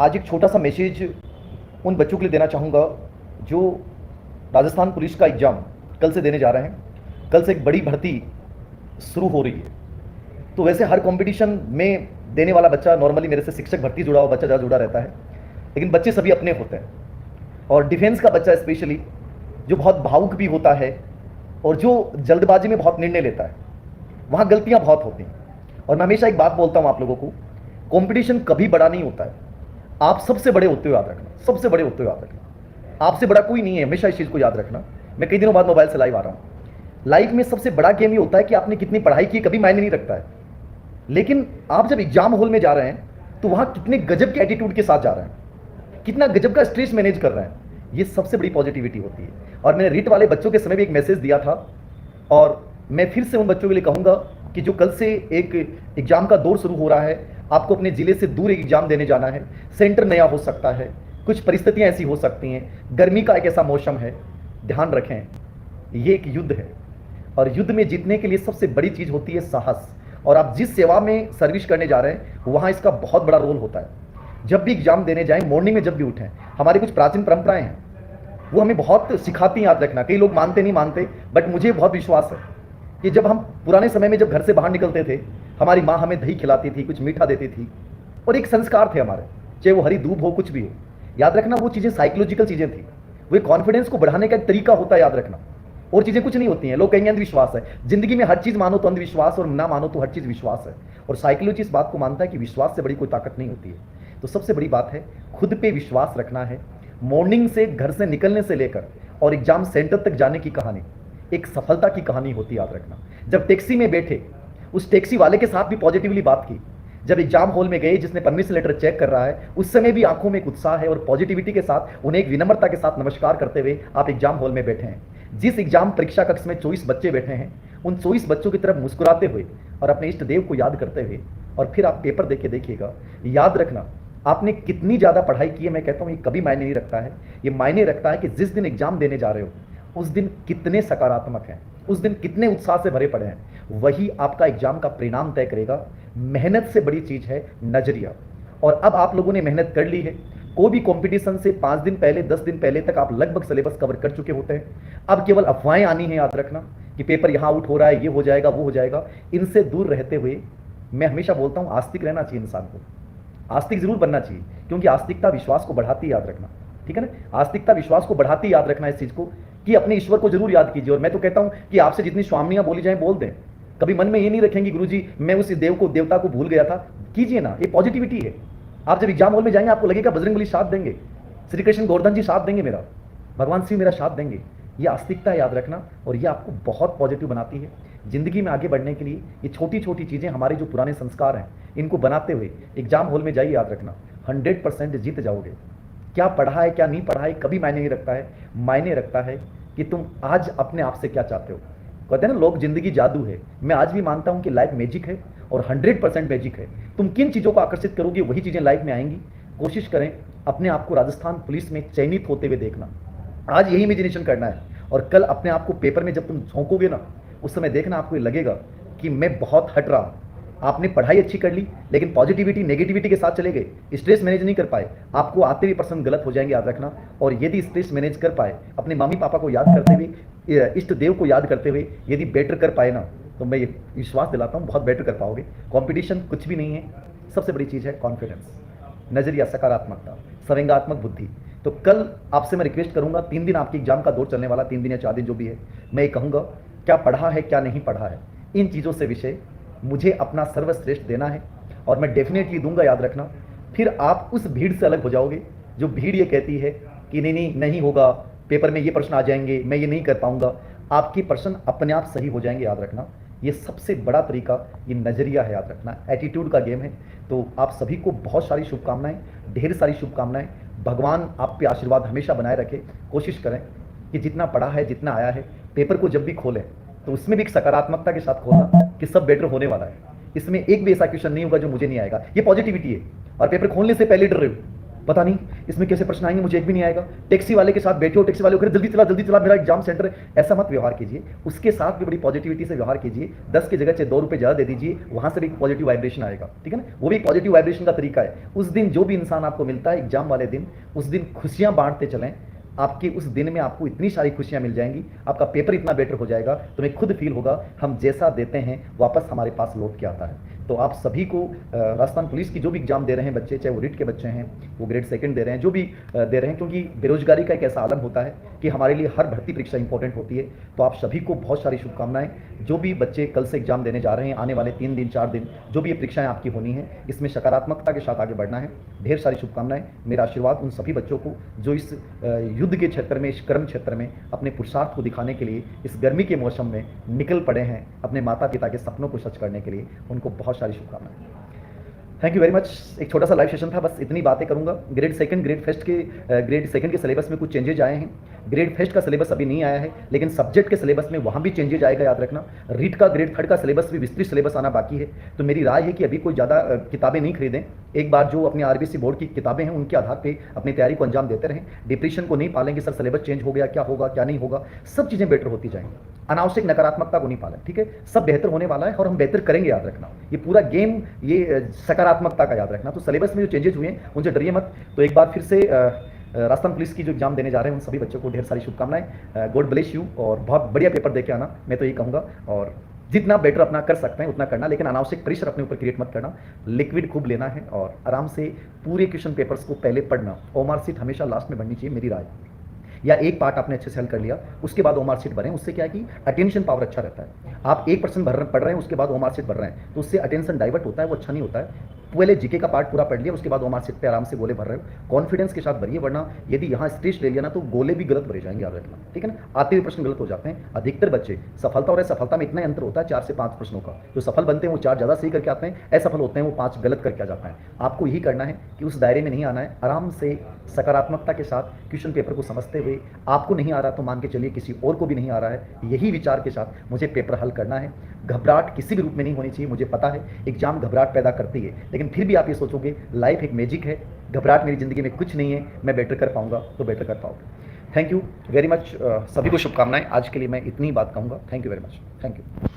आज एक छोटा सा मैसेज उन बच्चों के लिए देना चाहूँगा जो राजस्थान पुलिस का एग्ज़ाम कल से देने जा रहे हैं। कल से एक बड़ी भर्ती शुरू हो रही है। तो वैसे हर कंपटीशन में देने वाला बच्चा नॉर्मली मेरे से शिक्षक भर्ती जुड़ा हुआ बच्चा ज़्यादा जुड़ा रहता है, लेकिन बच्चे सभी अपने होते हैं। और डिफेंस का बच्चा स्पेशली जो बहुत भावुक भी होता है और जो जल्दबाजी में बहुत निर्णय लेता है, वहाँ गलतियाँ बहुत होती हैं। और मैं हमेशा एक बात बोलता हूँ आप लोगों को, कंपटीशन कभी बड़ा नहीं होता है। आप सबसे बड़े होते हो याद रखना, सबसे बड़े होते हो याद रखना। आपसे बड़ा कोई नहीं है, हमेशा इस चीज़ को याद रखना। मैं कई दिनों बाद मोबाइल से लाइव आ रहा हूँ। लाइफ में सबसे बड़ा गेम ये होता है कि आपने कितनी पढ़ाई की कभी मायने नहीं रखता है, लेकिन आप जब एग्जाम हॉल में जा रहे हैं तो वहाँ कितने गजब के एटीट्यूड के साथ जा रहे हैं, कितना गजब का स्ट्रेस मैनेज कर रहे हैं, ये सबसे बड़ी पॉजिटिविटी होती है। और मैंने रीट वाले बच्चों के समय भी एक मैसेज दिया था, और मैं फिर से उन बच्चों के लिए कहूँगा कि जो कल से एक एग्जाम का दौर शुरू हो रहा है, आपको अपने ज़िले से दूर एक एग्जाम देने जाना है। सेंटर नया हो सकता है, कुछ परिस्थितियाँ ऐसी हो सकती हैं, गर्मी का एक ऐसा मौसम है। ध्यान रखें, ये एक युद्ध है, और युद्ध में जीतने के लिए सबसे बड़ी चीज़ होती है साहस। और आप जिस सेवा में सर्विस करने जा रहे हैं वहाँ इसका बहुत बड़ा रोल होता है। जब भी एग्जाम देने जाएं, मॉर्निंग में जब भी उठें, हमारी कुछ प्राचीन परंपराएं हैं, वो हमें बहुत सिखाती हैं। याद रखना, कई लोग मानते नहीं मानते, बट मुझे बहुत विश्वास है कि जब हम पुराने समय में जब घर से बाहर निकलते थे, हमारी माँ हमें दही खिलाती थी, कुछ मीठा देती थी, और एक संस्कार थे हमारे, चाहे वो हरी दूब हो, कुछ भी हो। याद रखना, वो चीज़ें साइकोलॉजिकल चीज़ें थी, वो कॉन्फिडेंस को बढ़ाने का एक तरीका होता है। याद रखना, और चीज़ें कुछ नहीं होती हैं। लोग कहेंगे अंधविश्वास है। जिंदगी में हर चीज़ मानो तो अंधविश्वास, और ना मानो तो हर चीज़ विश्वास है। और साइकोलॉजी इस बात को मानता है कि विश्वास से बड़ी कोई ताकत नहीं होती है। तो सबसे बड़ी बात है खुद पे विश्वास रखना है। मॉर्निंग से घर से निकलने से लेकर और एग्जाम सेंटर तक जाने की कहानी एक सफलता की कहानी होती है। याद रखना, जब टैक्सी में बैठे, उस टैक्सी वाले के साथ भी पॉजिटिवली बात की। जब एग्जाम हॉल में गए, जिसने परमिशन लेटर चेक कर रहा है, उस समय भी आंखों में एक उत्साह है और पॉजिटिविटी के साथ उन्हें एक विनम्रता के साथ नमस्कार करते हुए आप एग्जाम हॉल में बैठे हैं। जिस एग्जाम परीक्षा कक्ष में 24 बच्चे बैठे हैं, उन 24 बच्चों की तरफ मुस्कुराते हुए और अपने इष्ट देव को याद करते हुए, और फिर आप पेपर देख के देखिएगा। याद रखना, आपने कितनी ज़्यादा पढ़ाई की है, मैं कहता हूँ ये कभी मायने नहीं रखता है। ये मायने रखता है कि जिस दिन एग्जाम देने जा रहे हो, उस दिन कितने सकारात्मक हैं, उस दिन कितने उत्साह से भरे पड़े हैं। वही आपका एग्जाम का परिणाम तय करेगा। मेहनत से बड़ी चीज़ है नजरिया। और अब आप लोगों ने मेहनत कर ली है। कोई भी कंपटीशन से 5 दिन पहले, 10 दिन पहले तक आप लगभग सिलेबस कवर कर चुके होते हैं। अब केवल अफवाहें आनी है। याद रखना कि पेपर यहाँ आउट हो रहा है, ये हो जाएगा, वो हो जाएगा। इनसे दूर रहते हुए मैं हमेशा बोलता हूँ आस्तिक रहना चाहिए। इंसान को आस्तिक जरूर बनना चाहिए, क्योंकि आस्तिकता विश्वास को बढ़ाती है। याद रखना, ठीक है ना। आस्तिकता विश्वास को बढ़ाती है। याद रखना इस चीज़ को कि अपने ईश्वर को जरूर याद कीजिए। और मैं तो कहता हूँ कि आपसे जितनी स्वामियाँ बोली जाएं बोल दें। कभी मन में ये नहीं रखेंगे गुरुजी मैं उस देवता को भूल गया था। कीजिए ना, ये पॉजिटिविटी है। आप जब एग्जाम हॉल में जाएंगे आपको लगेगा बजरंगबली साथ देंगे, श्री कृष्ण गोवर्धन जी साथ देंगे, मेरा भगवान शिव मेरा साथ देंगे। ये आस्तिकता है। याद रखना, और ये आपको बहुत पॉजिटिव बनाती है जिंदगी में आगे बढ़ने के लिए। ये छोटी छोटी चीज़ें, हमारे जो पुराने संस्कार हैं, इनको बनाते हुए एग्जाम हॉल में जाइए। याद रखना 100% जीत जाओगे। क्या पढ़ा है क्या नहीं पढ़ा है कभी मायने नहीं रखता है। मायने रखता है कि तुम आज अपने आप से क्या चाहते हो। कहते हैं ना लोग, जिंदगी जादू है। मैं आज भी मानता हूं कि लाइफ मैजिक है, और 100% मैजिक है। तुम किन चीज़ों को आकर्षित करोगे वही चीज़ें लाइफ में आएंगी। कोशिश करें अपने आप को राजस्थान पुलिस में चयनित होते हुए देखना। आज यही इमेजिनेशन करना है, और कल अपने आप को पेपर में जब तुम झोंकोगे ना, उस समय देखना आपको लगेगा कि मैं बहुत हट रहा हूँ। आपने पढ़ाई अच्छी कर ली, लेकिन पॉजिटिविटी नेगेटिविटी के साथ चले गए, स्ट्रेस मैनेज नहीं कर पाए, आपको आते हुए पर्सन गलत हो जाएंगे। याद रखना, और यदि स्ट्रेस मैनेज कर पाए, अपने मम्मी पापा को याद करते हुए, इष्ट देव को याद करते हुए यदि बेटर कर पाए ना, तो मैं ये विश्वास दिलाता हूँ बहुत बेटर कर पाओगे। कंपटीशन कुछ भी नहीं है। सबसे बड़ी चीज़ है कॉन्फिडेंस, नजरिया, सकारात्मकता, संवेगात्मक बुद्धि। तो कल आपसे मैं रिक्वेस्ट करूंगा, 3 दिन आपकी एग्जाम का दौर चलने वाला, 3 दिन या 4 दिन जो भी है, मैं ये कहूँगा क्या पढ़ा है क्या नहीं पढ़ा है, इन चीज़ों से विषय मुझे अपना सर्वश्रेष्ठ देना है, और मैं डेफिनेटली दूंगा। याद रखना, फिर आप उस भीड़ से अलग हो जाओगे जो भीड़ ये कहती है कि नहीं नहीं नहीं होगा, पेपर में ये प्रश्न आ जाएंगे, मैं ये नहीं कर पाऊंगा। आपके प्रश्न अपने आप सही हो जाएंगे। याद रखना, ये सबसे बड़ा तरीका ये नज़रिया है। याद रखना, एटीट्यूड का गेम है। तो आप सभी को बहुत सारी शुभकामनाएं, ढेर सारी शुभकामनाएं। भगवान आप पे आशीर्वाद हमेशा बनाए रखे। कोशिश करें कि जितना पढ़ा है, जितना आया है, पेपर को जब भी खोलें तो उसमें भी एक सकारात्मकता के साथ खोलना कि सब बेटर होने वाला है। इसमें एक भी ऐसा क्वेश्चन नहीं होगा जो मुझे नहीं आएगा। ये पॉजिटिविटी है। और पेपर खोलने से पहले डर रहे हो, पता नहीं इसमें कैसे प्रश्न आएंगे, मुझे एक भी नहीं आएगा। टैक्सी वाले के साथ बैठे हो, टैक्सी वाले को जल्दी चला मेरा एग्जाम सेंटर है, ऐसा मत व्यवहार कीजिए। उसके साथ भी बड़ी पॉजिटिविटी से व्यवहार कीजिए। 10 की जगह चाहे 2 रुपये ज़्यादा दे दीजिए, वहाँ से भी एक पॉजिटिव वाइब्रेशन आएगा, ठीक है ना। वो भी पॉजिटिव वाइब्रेशन का तरीका है। उस दिन जो भी इंसान आपको मिलता है एग्जाम वाले दिन, उस दिन खुशियाँ बांटते चलें। आपके उस दिन में आपको इतनी सारी खुशियां मिल जाएंगी, आपका पेपर इतना बेटर हो जाएगा, तुम्हें खुद फील होगा हम जैसा देते हैं वापस हमारे पास लौट के आता है। तो आप सभी को राजस्थान पुलिस की जो भी एग्जाम दे रहे हैं बच्चे, चाहे वो रिट के बच्चे हैं, वो ग्रेड 2 दे रहे हैं, जो भी दे रहे हैं, क्योंकि बेरोजगारी का एक ऐसा आलम होता है कि हमारे लिए हर भर्ती परीक्षा इंपॉर्टेंट होती है। तो आप सभी को बहुत सारी शुभकामनाएं। जो भी बच्चे कल से एग्जाम देने जा रहे हैं, आने वाले 3 दिन 4 दिन जो भी ये परीक्षाएं आपकी होनी है, इसमें सकारात्मकता के साथ आगे बढ़ना है। ढेर सारी शुभकामनाएं। मेरा आशीर्वाद उन सभी बच्चों को जो इस युद्ध के क्षेत्र में, इस कर्म क्षेत्र में अपने पुरुषार्थ को दिखाने के लिए इस गर्मी के मौसम में निकल पड़े हैं अपने माता पिता के सपनों को सच करने के लिए, उनको बहुत सारी शुभकामनाएं। Thank you very much. एक छोटा सा लाइव सेशन था, बस इतनी बातें करूंगा। ग्रेड 2 के सिलेबस में कुछ चेंजेज आए हैं। ग्रेड फर्स्ट का सिलेबस अभी नहीं आया है, लेकिन सब्जेक्ट के सिलेबस में वहाँ भी चेंजेज आएगा, याद रखना। रीट का ग्रेड 3 का सिलेबस भी विस्तृत सिलेबस आना बाकी है। तो मेरी राय है कि अभी कोई ज़्यादा किताबें नहीं खरीदें। एक बार जो अपने आरबीसी बोर्ड की किताबें हैं उनके आधार पर अपनी तैयारी को अंजाम देते रहें। डिप्रेशन को नहीं पालेंगे सर सिलेबस चेंज हो गया, क्या होगा क्या नहीं होगा, सब चीज़ें बेटर होती जाएंगी। अनावश्यक नकारात्मकता को नहीं पालें, ठीक है। सब बेहतर होने वाला है और हम बेहतर करेंगे, याद रखना। ये पूरा गेम ये सकारात्मकता का याद रखना। तो सिलेबस में जो चेंजेस हुए हैं उनसे डरिए मत। तो एक बार फिर से राजस्थान पुलिस की जो एग्जाम देने जा रहे हैं उन सभी बच्चों को ढेर सारी शुभकामनाएं। गॉड ब्लेस यू और बहुत बढ़िया पेपर दे के आना, मैं तो ये कहूँगा। और जितना बेटर अपना कर सकते हैं उतना करना, लेकिन अनावश्यक प्रेशर अपने ऊपर क्रिएट मत करना। लिक्विड खूब लेना है और आराम से पूरे क्वेश्चन पेपर्स को पहले पढ़ना। ओमार सीट हमेशा लास्ट में बननी चाहिए, मेरी राय। या एक पार्ट आपने अच्छे से हल कर लिया, उसके बाद ओमार सीट भरें। उससे क्या है कि अटेंशन पावर अच्छा रहता है। आप 1% पढ़ रहे हैं, उसके बाद ओमार सीट भर रहे हैं, तो उससे अटेंशन डाइवर्ट होता है, वो अच्छा नहीं होता है। पहले जीके का पार्ट पूरा पढ़ लिया, उसके बाद ओमार सीट पे आराम से गोले भर रहे हो, कॉन्फिडेंस के साथ भरिए। वरना यदि यहाँ स्ट्रेस ले लिया ना तो गोले भी गलत भरे जाएंगे, याद रखना, ठीक है ना। आते हुए प्रश्न गलत हो जाते हैं। अधिकतर बच्चे सफलता और असफलता में इतना अंतर होता है 4 से 5 प्रश्नों का। जो सफल बनते हैं वो 4 ज़्यादा सही करके आते हैं, असफल होते हैं वो 5 गलत करके आ जाते हैं। आपको यही करना है कि उस दायरे में नहीं आना है। आराम से सकारात्मकता के साथ क्वेश्चन पेपर को समझते हुए, आपको नहीं आ रहा तो मान के चलिए किसी और को भी नहीं आ रहा है, यही विचार के साथ मुझे पेपर हल करना है। घबराहट किसी भी रूप में नहीं होनी चाहिए। मुझे पता है एग्जाम घबराहट पैदा करती है, लेकिन फिर भी आप ये सोचोगे लाइफ एक मैजिक है, घबराहट मेरी ज़िंदगी में कुछ नहीं है, मैं बेटर कर पाऊंगा, तो बेटर कर पाओगे। Thank you very much. सभी को शुभकामनाएं। आज के लिए मैं इतनी बात कहूँगा। Thank you very much. Thank you.